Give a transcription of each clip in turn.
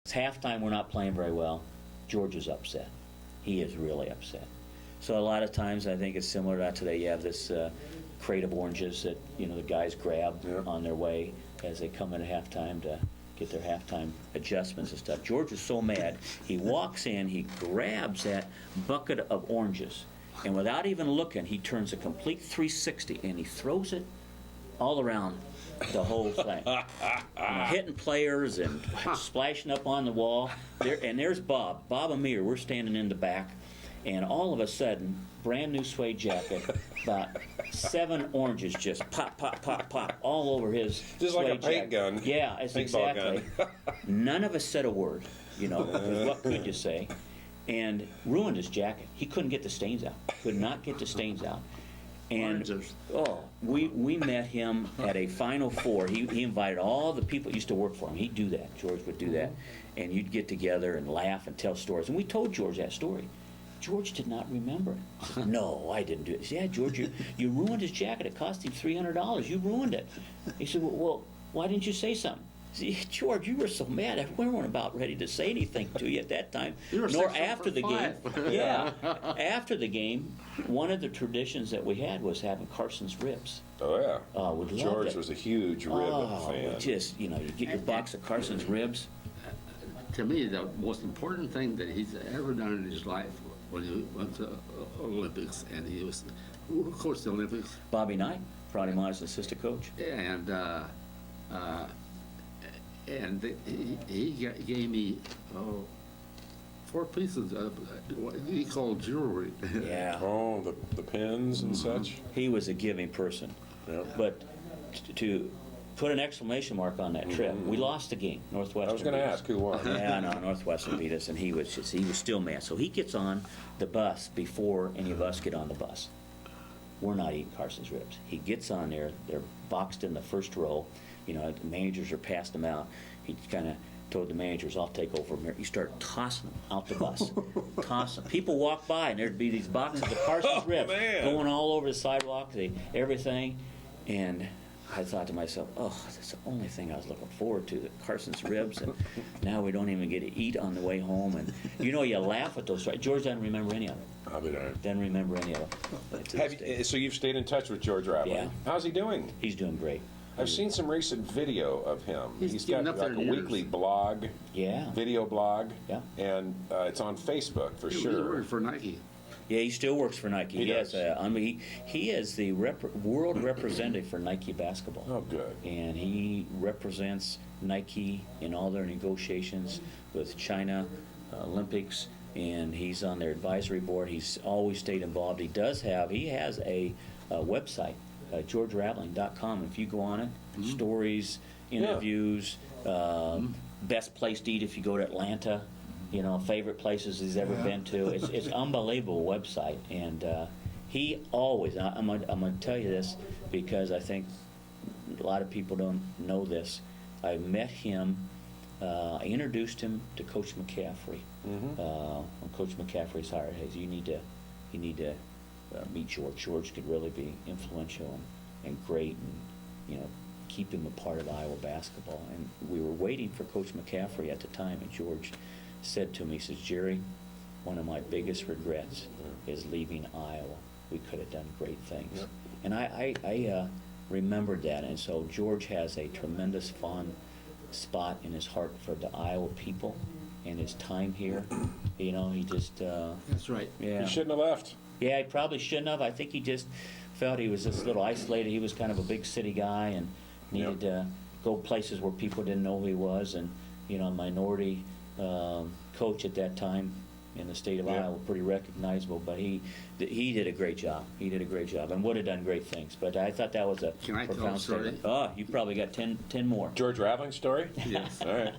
It's halftime, we're not playing very well. George is upset. He is really upset. So a lot of times I think it's similar to today. You have this crate of oranges that the guys grab on their way as they come in at halftime to get their halftime adjustments and stuff. George is so mad. He walks in, he grabs that bucket of oranges, and without even looking, he turns a complete 360 and he throws it all around the whole thing, hitting players and splashing up on the wall. And there's Bob and me we're standing in the back, and all of a sudden, brand new suede jacket, about 7 oranges just pop, pop, pop, pop all over his just suede like a paint jacket. gun. Yeah, it's exactly. None of us said a word, because what could you say? And ruined his jacket. He couldn't get the stains out. Could not get the stains out. And we met him at a Final Four. He invited all the people that used to work for him. He'd do that. George would do that. And you'd get together and laugh and tell stories. And we told George that story. George did not remember it. He said, no, I didn't do it. He said, yeah, George, you ruined his jacket. It cost him $300. You ruined it. He said, well, why didn't you say something? See, George, you were so mad. We weren't about ready to say anything to you at that time, nor after the game. Yeah, after the game, one of the traditions that we had was having Carson's ribs. Oh yeah, George was a huge rib fan. Just you get your box of Carson's ribs. To me, the most important thing that he's ever done in his life when he went to Olympics, and he was who coached the Olympics. Bobby Knight, brought him on as assistant coach. And he gave me 4 pieces of what he called jewelry. Yeah. Oh, the pins and such. He was a giving person. Yep. But to put an exclamation mark on that trip, we lost the game. Northwestern. I was going to ask who won. Yeah, no, Northwestern beat us, and he was still mad. So he gets on the bus before any of us get on the bus. We're not eating Carson's ribs. He gets on there. They're boxed in the first row. The managers are passing them out. He kind of told the managers, I'll take over from here. He started tossing them out the bus. Tossing them. People walk by, and there'd be these boxes of Carson's ribs going all over the sidewalk, everything. And I thought to myself, that's the only thing I was looking forward to, the Carson's ribs. And now we don't even get to eat on the way home. And, you laugh at those. George doesn't remember any of it. I'll be darned. Doesn't remember any of it. So you've stayed in touch with George Rattling? Yeah. How's he doing? He's doing great. I've seen some recent video of him. He's got like a weekly blog, video blog, and it's on Facebook for sure. He worked for Nike. Yeah, he still works for Nike. He does. He is the world representative for Nike basketball. Oh, good. And he represents Nike in all their negotiations with China, Olympics, and he's on their advisory board. He's always stayed involved. He has a website. GeorgeRattling.com. If you go on it, stories, interviews, best place to eat if you go to Atlanta, favorite places he's ever been to. It's unbelievable website, and he always. I'm gonna tell you this because I think a lot of people don't know this. I met him. I introduced him to Coach McCaffrey. When Coach McCaffrey's hired, hey, you need to meet George. George could really be influential and great, and keep him a part of Iowa basketball. And we were waiting for Coach McCaffrey at the time, and George said to me, he says, Jerry, one of my biggest regrets is leaving Iowa. We could have done great things. Yep. And I remembered that, and so George has a tremendous fond spot in his heart for the Iowa people and his time here. He just That's right. Yeah. He shouldn't have left. Yeah, he probably shouldn't have. I think he just felt he was just a little isolated. He was kind of a big city guy and needed to go places where people didn't know who he was. And, a minority coach at that time in the state of Iowa, pretty recognizable. But he did a great job. He did a great job and would have done great things. But I thought that was a Can I profound tell a story? statement. Oh, you probably got 10 more. George Rattling story? Yes. All right.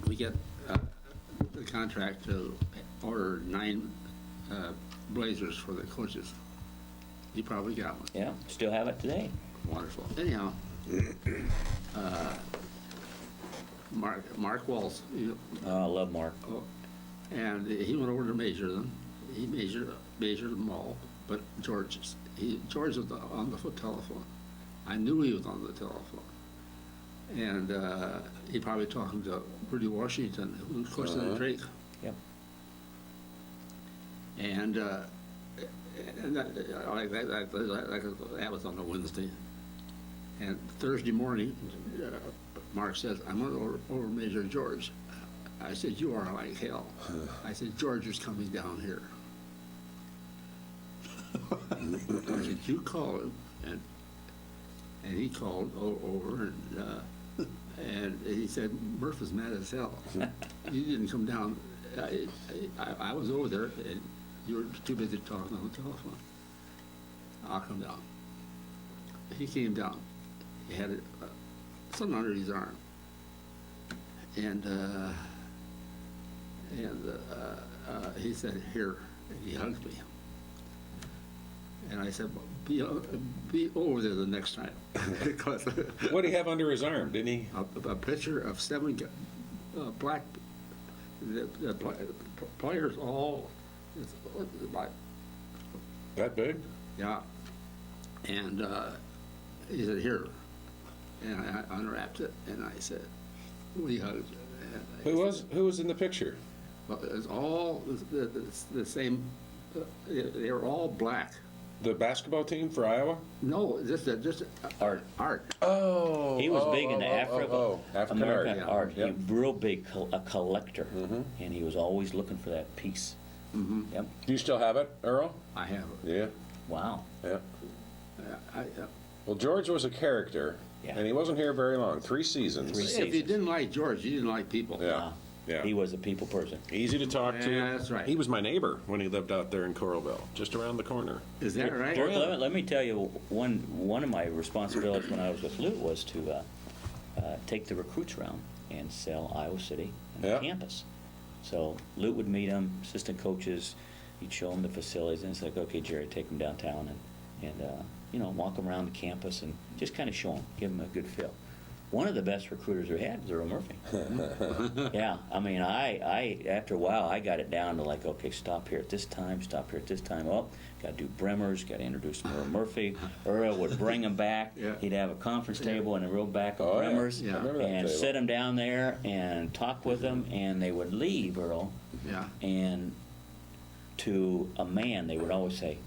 We get the contract to order 9 blazers for the coaches. You probably got one. Yeah, still have it today. Wonderful. Anyhow, Mark Waltz, Oh, I love Mark. and he went over to measure them. He measured them all, but George was on the telephone. I knew he was on the telephone, and he probably talking to Rudy Washington, who of course in Drake. Yep. And that was on a Wednesday. And Thursday morning, Mark says, "I'm over Major George." I said, "You are like hell." I said, "George is coming down here." I said, "You call him," and he called over, and he said, "Murph is mad as hell. You didn't come down. I was over there, and you were too busy talking on the telephone. I'll come down." He came down. He had something under his arm, and he said, "Here," and he hugged me. And I said, well, be over there the next time. Because what did he have under his arm, didn't he? A picture of 7 black players, all like that big? Yeah. And he said, "Here." And I unwrapped it, and I said, we hugged. Who was in the picture? Well, it was all the same. They were all black. The basketball team for Iowa? No, just art. Oh, he was big into African African art. Yep. He real big a collector, and he was always looking for that piece. Yep. Do you still have it, Earl? I have it. Yeah. Wow. Yeah. I Well, George was a character, and he wasn't here very long. 3 seasons. If you didn't like George, you didn't like people. Yeah. Yeah. He was a people person. Easy to talk to. Yeah, that's right. He was my neighbor when he lived out there in Coralville, just around the corner. Is that right? Dirk, let me tell you, one of my responsibilities when I was with Lute was to take the recruits around and sell Iowa City and the campus. So Lute would meet them, assistant coaches, he'd show them the facilities, and it's like, okay, Jerry, take them downtown and walk them around the campus and just kind of show them, give them a good feel. One of the best recruiters we had was Earl Murphy. Yeah, I mean, I after a while, I got it down to like, okay, stop here at this time, stop here at this time. Oh, got to do Bremers, got to introduce Earl Murphy. Earl would bring him back. Yeah. He'd have a conference table in the real back of Bremers Yeah. and sit them down there and talk with them, and they would leave, Earl. Yeah. And to a man, they would always say,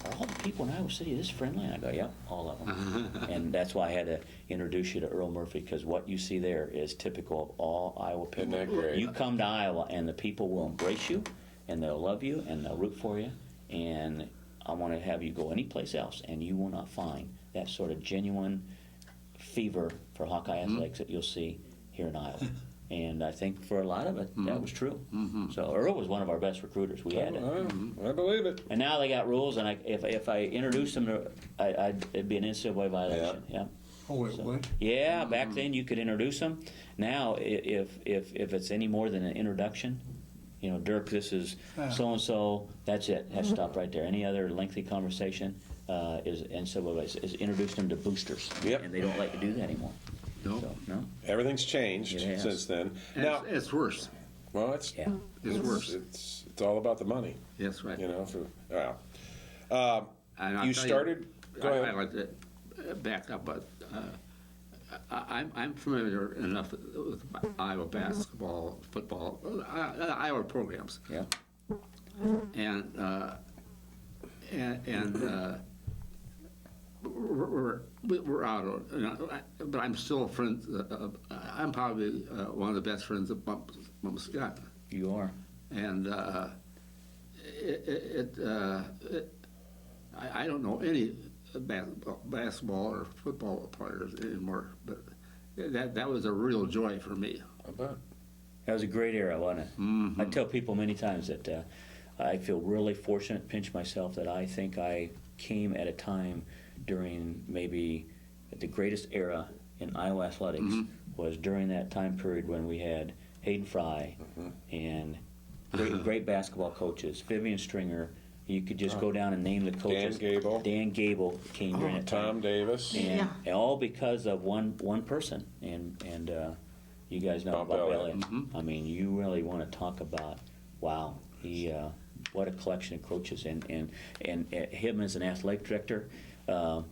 "Are all the people in Iowa City this friendly?" And I go, "Yep, all of them." And that's why I had to introduce you to Earl Murphy, because what you see there is typical of all Iowa people. Isn't that great? You come to Iowa, and the people will embrace you, and they'll love you, and they'll root for you. And I want to have you go anyplace else, and you will not find that sort of genuine fever for Hawkeye athletics that you'll see here in Iowa. And I think for a lot of it, that was true. So Earl was one of our best recruiters. We had it. I believe it. And now they got rules, and if I introduced them to, it'd be an NCAA violation. Yeah. Oh, wait, what? Yeah, back then you could introduce them. Now, if it's any more than an introduction, Dirk, this is so and so. That's it. Has to stop right there. Any other lengthy conversation is NCAA is introduce them to boosters. Yep. And they don't like to do that anymore. No. So, no. Everything's changed It has. since then. And Now, it's worse. well, it's worse. It's all about the money. That's right. And I'll You tell started. Go ahead. I like to back up, but I'm familiar enough with Iowa basketball, football, Iowa programs, Yeah. and we're out. But I'm still friends. I'm probably one of the best friends of Mom Scott. You are. And I don't know any basketball or football players anymore, but that was a real joy for me. I bet. That was a great era, wasn't it? I tell people many times that I feel really fortunate, pinch myself, that I think I came at a time during maybe the greatest era in Iowa athletics was during that time period when we had Hayden Fry and great basketball coaches, Vivian Stringer. You could just go down and name the coaches. Dan Gable came during that time. Tom Davis. And all because of one person. And you guys know Bob about Elliott. Elliott. I mean, you really want to talk about, wow, he what a collection of coaches. And him as an athletic director, I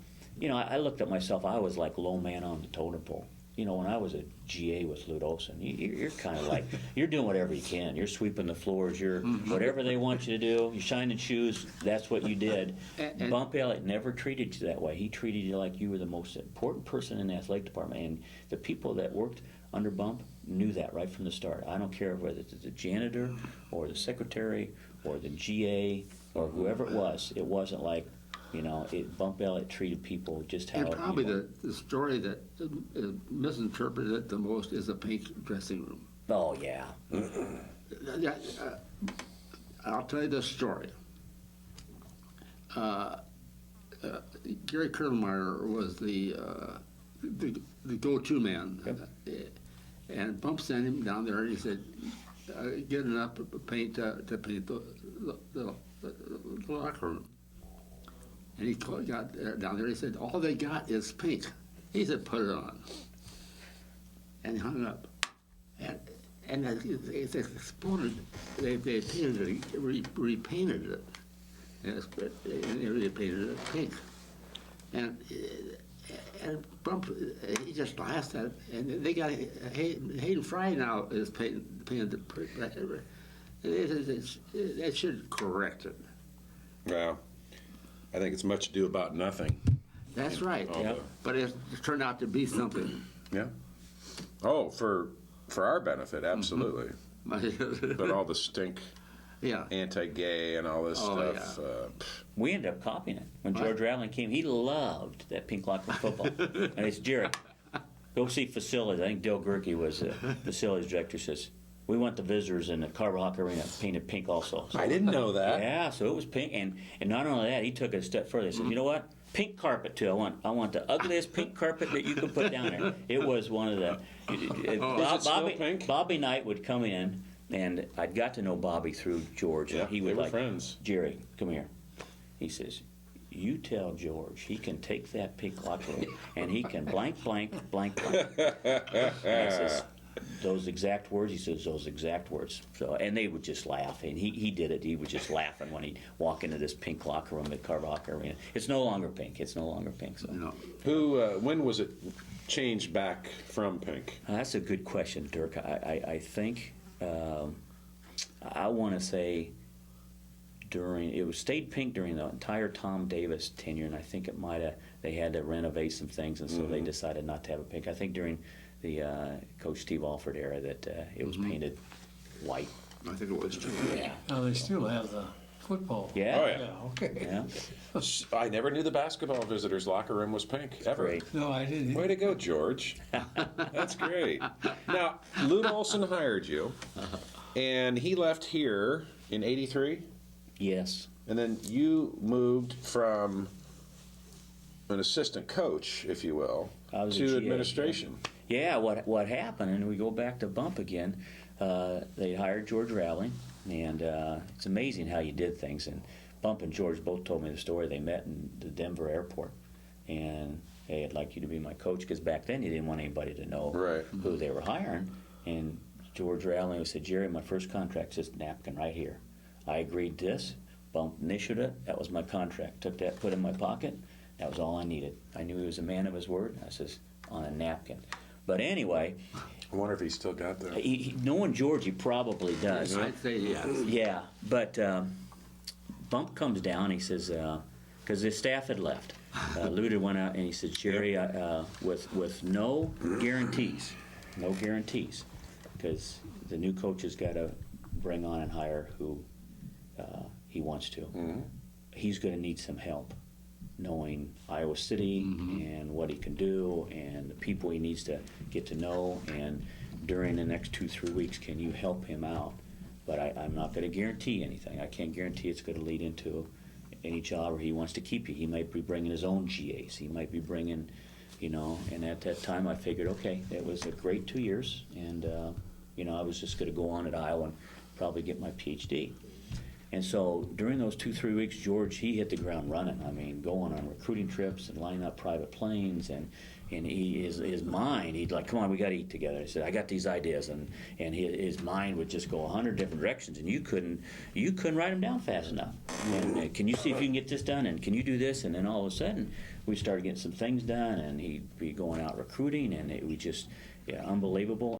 looked at myself, I was like low man on the totem pole. when I was a GA with Lute Olson, you're kind of like, you're doing whatever you can. You're sweeping the floors. You're whatever they want you to do. You're shining shoes. That's what you did. And Bump Elliott never treated you that way. He treated you like you were the most important person in the athletic department. And the people that worked under Bump knew that right from the start. I don't care whether it's the janitor or the secretary or the GA or whoever it was. It wasn't like, Bump Elliott treated people just how. And probably the story that is misinterpreted the most is the pink dressing room. Oh, yeah. I'll tell you this story. Gary Kurtmeyer was the go-to man. Yep. And Bump sent him down there, and he said, get enough paint to paint the locker room. And he got down there, he said, all they got is pink. He said, put it on. And he hung up. And it exploded. They painted it, repainted it. And they repainted it pink. And Bump, he just laughed at it. And they got, Hayden Fry now is painted they should correct it. Well, I think it's much ado about nothing. That's right. Yep. But it turned out to be something. Yeah. Oh, for our benefit, absolutely. But all the stink, anti-gay and all this stuff. Yeah. We ended up copying it. When George Raveling came, he loved that pink locker football. And it's Jerry, go see facilities. I think Dale Gerke was the facilities director. Says, we want the visitors in the Carver Hawk Arena painted pink also. So, I didn't know that. Yeah, so it was pink. And not only that, he took it a step further. He said, you know what? Pink carpet, too. I want the ugliest pink carpet that you can put down there. It was one of the... Bobby Knight would come in, and I'd got to know Bobby through George. Yeah, and he would they were friends. Jerry, come here. He says, you tell George he can take that pink locker room and he can blank, blank, blank, blank. And I says, those exact words? He says, those exact words. So, and they would just laugh. And he did it. He was just laughing when he'd walk into this pink locker room at Carver Hawk Arena. It's no longer pink. It's no longer pink. So. No. When was it changed back from pink? That's a good question, Dirk. I think, I want to say it was stayed pink during the entire Tom Davis tenure, and I think they had to renovate some things, and so they decided not to have it pink. I think during the Coach Steve Alford era that it was painted white. I think it was too. Yeah. Now they still have the football. Yeah. Oh, yeah. Yeah, okay. Yeah. I never knew the basketball visitors' locker room was pink, ever. Great. No, I didn't. Way to go, George. That's great. Now, Lute Olson hired you, and he left here in '83? Yes. And then you moved from an assistant coach, if you will, to administration. Yeah, what happened, and we go back to Bump again, they hired George Raveling, and it's amazing how you did things. And Bump and George both told me the story. They met in the Denver airport, and hey, I'd like you to be my coach, because back then you didn't want anybody to know who they were hiring. And George Raveling said, Jerry, my first contract's this napkin right here. I agreed to this. Bump initialed it. That was my contract. Took that, put it in my pocket. That was all I needed. I knew he was a man of his word. I says, on a napkin. But anyway... I wonder if he still got that. Knowing George, he probably does. I'd say yes. Yeah, but Bump comes down. He says, because his staff had left. Lute went out, and he said, Jerry, with no guarantees, because the new coach has got to bring on and hire who he wants to. Mm-hmm. He's going to need some help, knowing Iowa City and what he can do and the people he needs to get to know. And during the next 2-3 weeks, can you help him out? But I'm not going to guarantee anything. I can't guarantee it's going to lead into any job where he wants to keep you. He might be bringing his own GAs. He might be bringing, and at that time I figured, okay, it was a great 2 years. And, I was just going to go on at Iowa and probably get my PhD. And so during those 2-3 weeks, George, he hit the ground running. I mean, going on recruiting trips and lining up private planes and, And his mind, he'd like, come on, we got to eat together. I said, I got these ideas, and his mind would just go 100 different directions, and you couldn't write them down fast enough. And can you see if you can get this done, and can you do this? And then all of a sudden, we started getting some things done, and he'd be going out recruiting, and we just, unbelievable.